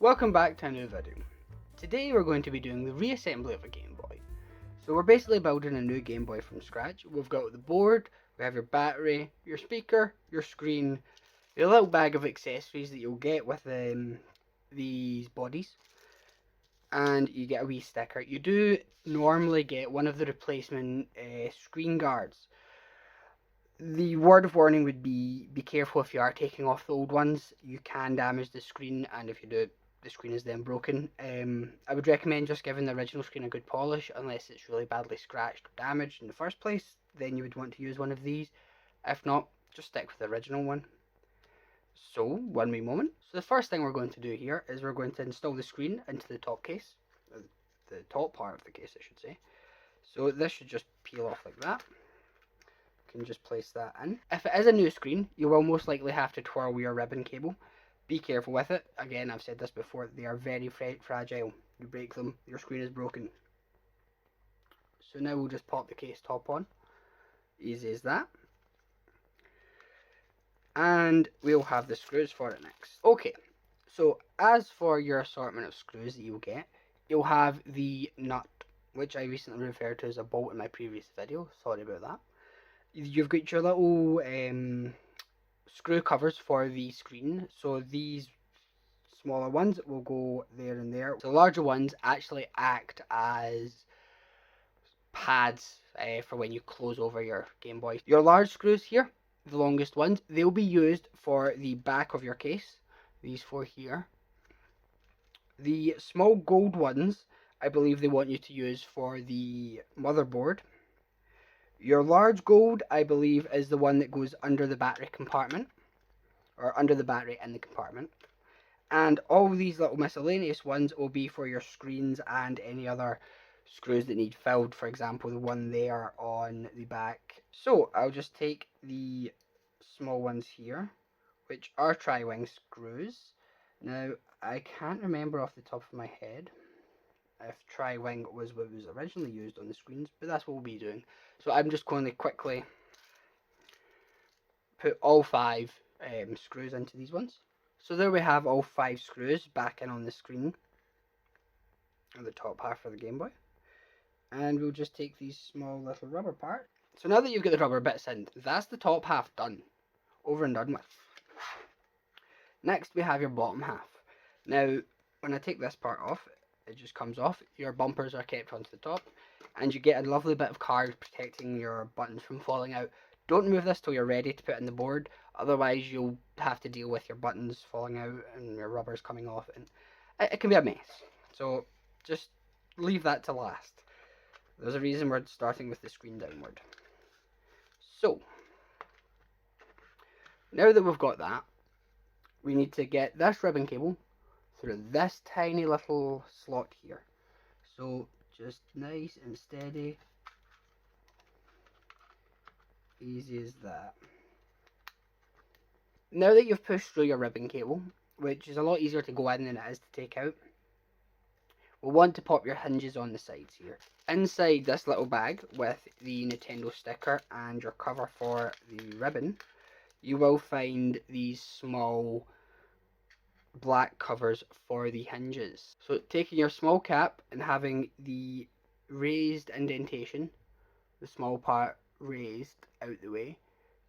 Welcome back to a new video. Today we're going to be doing the reassembly of a Game Boy. So we're basically building a new Game Boy from scratch. We've got the board, we have your battery, your speaker, your screen, your little bag of accessories that you'll get with these bodies, and you get a wee sticker. You do normally get one of the replacement screen guards. The word of warning would be careful if you are taking off the old ones. You can damage the screen, and if you do, the screen is then broken. I would recommend just giving the original screen a good polish, unless it's really badly scratched or damaged in the first place. Then you would want to use one of these. If not, just stick with the original one. So, one wee moment. So the first thing we're going to do here is we're going to install the screen into the top case. The top part of the case, I should say. So this should just peel off like that. Can just place that in. If it is a new screen, you will most likely have to twirl your ribbon cable. Be careful with it. Again, I've said this before, they are very fragile. You break them, your screen is broken. So now we'll just pop the case top on. Easy as that. And we'll have the screws for it next. Okay, so as for your assortment of screws that you'll get, you'll have the nut, which I recently referred to as a bolt in my previous video. Sorry about that. You've got your little screw covers for the screen. So these smaller ones will go there and there. The larger ones actually act as pads for when you close over your Game Boy. Your large screws here, the longest ones, they'll be used for the back of your case. These four here. The small gold ones, I believe they want you to use for the motherboard. Your large gold, I believe, is the one that goes under the battery compartment, or under the battery in the compartment. And all these little miscellaneous ones will be for your screens and any other screws that need filled, for example, the one there on the back. So I'll just take the small ones here, which are tri-wing screws. Now, I can't remember off the top of my head if tri-wing was what was originally used on the screens, but that's what we'll be doing. So I'm just going to quickly put all 5 screws into these ones. So there we have all 5 screws back in on the screen, on the top half of the Game Boy. And we'll just take these small little rubber parts. So now that you've got the rubber bits in, that's the top half done. Over and done with. Next we have your bottom half. Now, when I take this part off, it just comes off. Your bumpers are kept onto the top, and you get a lovely bit of card protecting your buttons from falling out. Don't remove this till you're ready to put in the board, otherwise you'll have to deal with your buttons falling out and your rubbers coming off, and it can be a mess. So just leave that to last. There's a reason we're starting with the screen downward. So now that we've got that, we need to get this ribbon cable through this tiny little slot here. So just nice and steady, easy as that. Now that you've pushed through your ribbon cable, which is a lot easier to go in than it is to take out, we'll want to pop your hinges on the sides here. Inside this little bag with the Nintendo sticker and your cover for the ribbon, you will find these small black covers for the hinges. So taking your small cap and having the raised indentation, the small part raised out the way,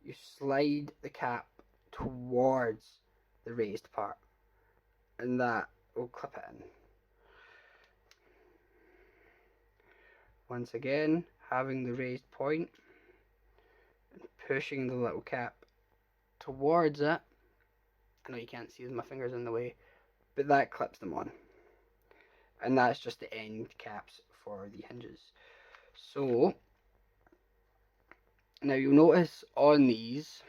you slide the cap towards the raised part, and that will clip it in. Once again, having the raised point and pushing the little cap towards it. I know you can't see with my fingers in the way, but that clips them on. And that's just the end caps for the hinges. So, now you'll notice on these,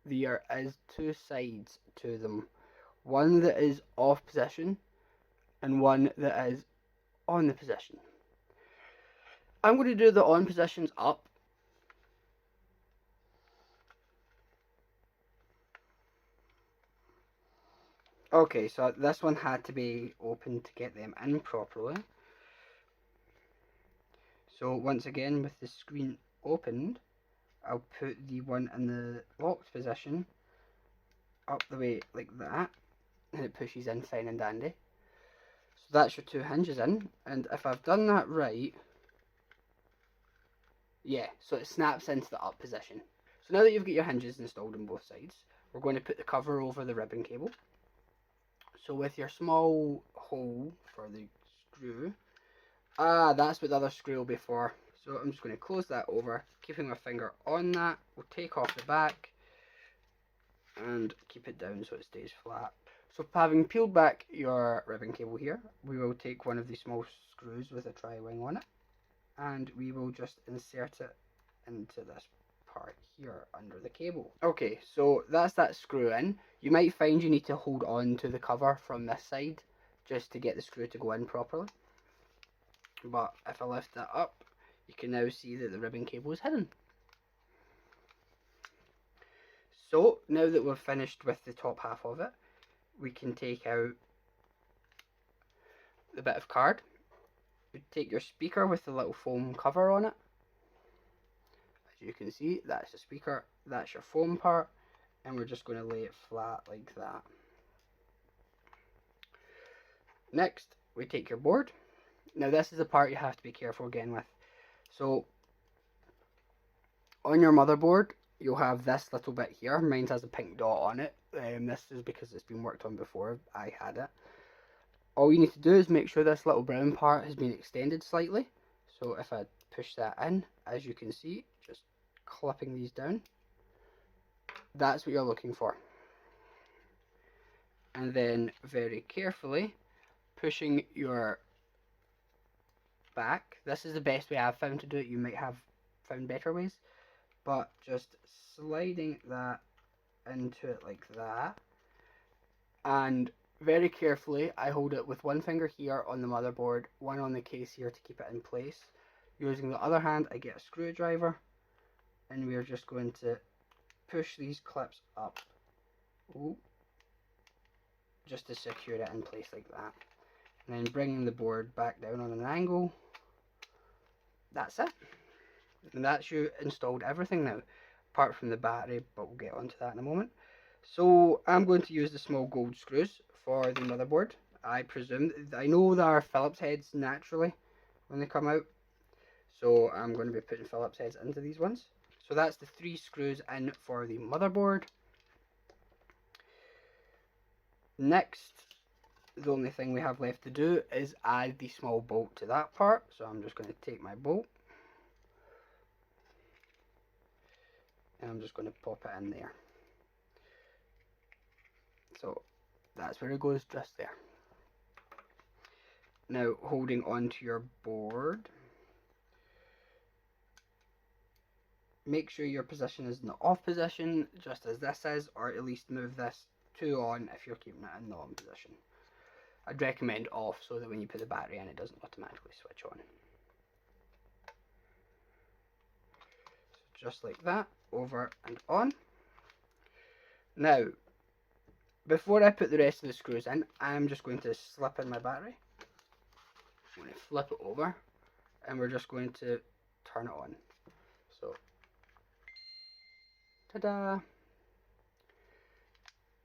there is 2 sides to them. One that is off position, and one that is on the position. I'm going to do the on positions up. Okay, so this one had to be open to get them in properly. So once again, with the screen opened, I'll put the one in the locked position up the way like that, and it pushes in fine and dandy. So that's your 2 hinges in, and if I've done that right, yeah, so it snaps into the up position. So now that you've got your hinges installed on both sides, we're going to put the cover over the ribbon cable. So with your small hole for the screw, that's what the other screw will be for. So I'm just going to close that over, keeping my finger on that. We'll take off the back and keep it down so it stays flat. So having peeled back your ribbon cable here, we will take one of the small screws with a tri-wing on it, and we will just insert it into this part here under the cable. Okay, so that's that screw in. You might find you need to hold on to the cover from this side just to get the screw to go in properly. But if I lift that up, you can now see that the ribbon cable is hidden. So now that we're finished with the top half of it, we can take out the bit of card. You take your speaker with the little foam cover on it. As you can see, that's the speaker, that's your foam part, and we're just going to lay it flat like that. Next, we take your board. Now this is the part you have to be careful again with. So on your motherboard, you'll have this little bit here. Mine has a pink dot on it. This is because it's been worked on before. I had it. All you need to do is make sure this little brown part has been extended slightly. So if I push that in, as you can see, just clipping these down, that's what you're looking for. And then very carefully pushing your back. This is the best way I've found to do it. You might have found better ways, but just sliding that into it like that, and very carefully I hold it with one finger here on the motherboard, one on the case here to keep it in place. Using the other hand, I get a screwdriver, and we're just going to push these clips up. Ooh, just to secure it in place like that, and then bringing the board back down on an angle. That's it, and that's you installed everything now, apart from the battery, but we'll get onto that in a moment. So I'm going to use the small gold screws for the motherboard. I presume, I know there are Phillips heads naturally when they come out, so I'm going to be putting Phillips heads into these ones. So that's the 3 screws in for the motherboard. Next, the only thing we have left to do is add the small bolt to that part. So I'm just going to take my bolt, and I'm just going to pop it in there. So that's where it goes, just there. Now holding onto your board, make sure your position is in the off position, just as this is, or at least move this to on if you're keeping it in the on position. I'd recommend off so that when you put the battery in, it doesn't automatically switch on. So just like that, over and on. Now, before I put the rest of the screws in, I'm just going to slip in my battery. I'm going to flip it over, and we're just going to turn it on. So, ta-da!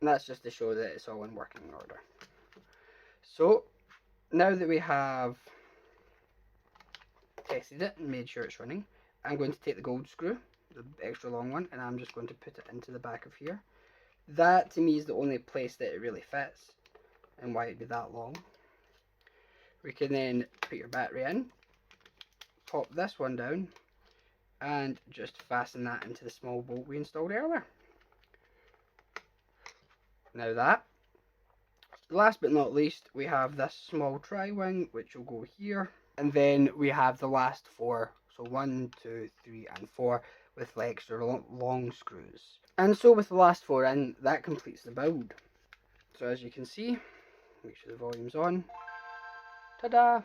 And that's just to show that it's all in working order. So, now that we have tested it and made sure it's running, I'm going to take the gold screw, the extra long one, and I'm just going to put it into the back of here. That to me is the only place that it really fits, and why it'd be that long. We can then put your battery in, pop this one down, and just fasten that into the small bolt we installed earlier. Now that, last but not least, we have this small tri-wing which will go here, and then we have the last 4, so 1, 2, 3 and 4 with the extra long screws. And so with the last 4 in, that completes the build. So as you can see, make sure the volume's on. Ta-da!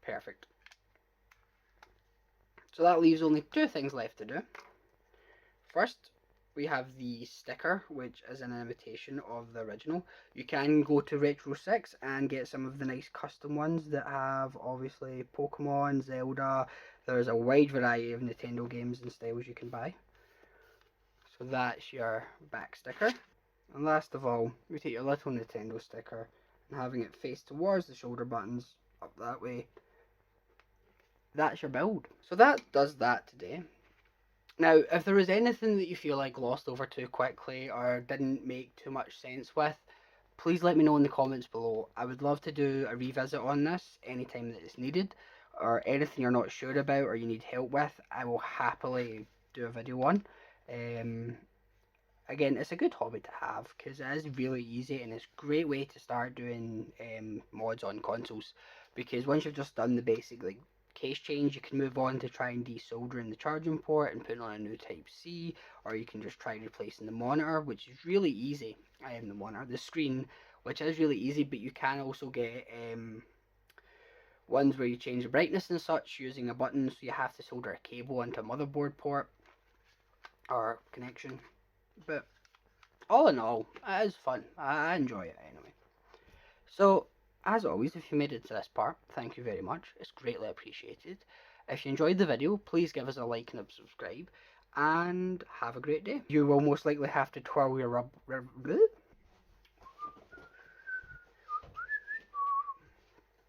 Perfect. So that leaves only 2 things left to do. First, we have the sticker, which is an imitation of the original. You can go to Retro 6 and get some of the nice custom ones that have obviously Pokemon, Zelda. There's a wide variety of Nintendo games and styles you can buy. So that's your back sticker. And last of all, we take your little Nintendo sticker and having it face towards the shoulder buttons, up that way. That's your build. So that does that today. Now, if there was anything that you feel like glossed over too quickly or didn't make too much sense with, please let me know in the comments below. I would love to do a revisit on this anytime that it's needed, or anything you're not sure about or you need help with, I will happily do a video on. Again, it's a good hobby to have because it is really easy and it's a great way to start doing mods on consoles, because once you've just done the basic like case change, you can move on to try and desoldering the charging port and putting on a new type C, or you can just try replacing the monitor, which is really easy. I am the monitor, the screen, which is really easy, but you can also get ones where you change the brightness and such using a button, so you have to solder a cable into a motherboard port or connection. But all in all, it is fun. I enjoy it anyway. So, as always, if you made it to this part, thank you very much. It's greatly appreciated. If you enjoyed the video, please give us a like and a subscribe. And have a great day. You will most likely have to twirl your